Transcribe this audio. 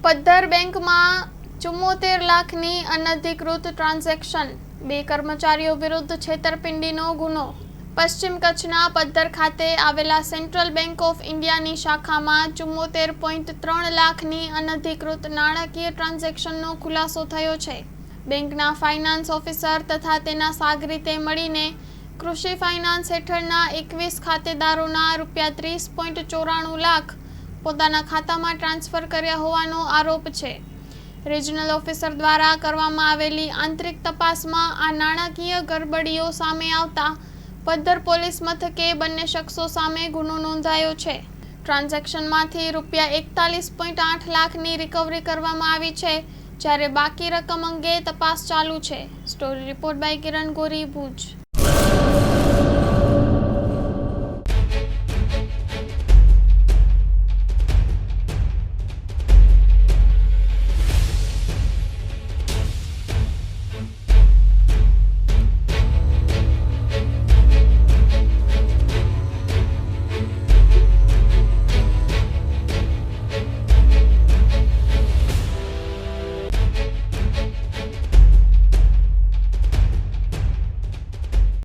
પદ્ધર બેંકમાં 74 લાખની અનધિકૃત ટ્રાન્ઝેક્શન, 2 કર્મચારીઓ વિરુદ્ધ છેતરપિંડીનો ગુનો। પશ્ચિમ કચ્છના પદ્ધર ખાતે આવેલા સેન્ટ્રલ બેંક ઓફ ઇન્ડિયાની શાખામાં 74.3 લાખની અનધિકૃત નાણાકીય ટ્રાન્ઝેક્શનનો ખુલાસો થયો છે। બેંકના ફાઇનાન્સ ઓફિસર તથા તેના સાગરીતે મળીને કૃષિ ફાઇનાન્સ હેઠળના 21 ખાતેદારોના ₹30.94 લાખ પોતાના ખાતામાં ટ્રાન્સફર કર્યા હોવાનો આરોપ છે। રિજનલ ઓફિસર દ્વારા કરવામાં આવેલી આંતરિક તપાસમાં આ નાણાકીય ગરબડીઓ સામે આવતા પદ્ધર પોલીસ મથકે બંને શખ્સો સામે ગુનો નોંધાયો છે। ટ્રાન્ઝેક્શનમાંથી ₹41.8 લાખની રિકવરી કરવામાં આવી છે, જ્યારે બાકી રકમ અંગે તપાસ ચાલુ છે। Story report by Kiran Gori, Bhuj.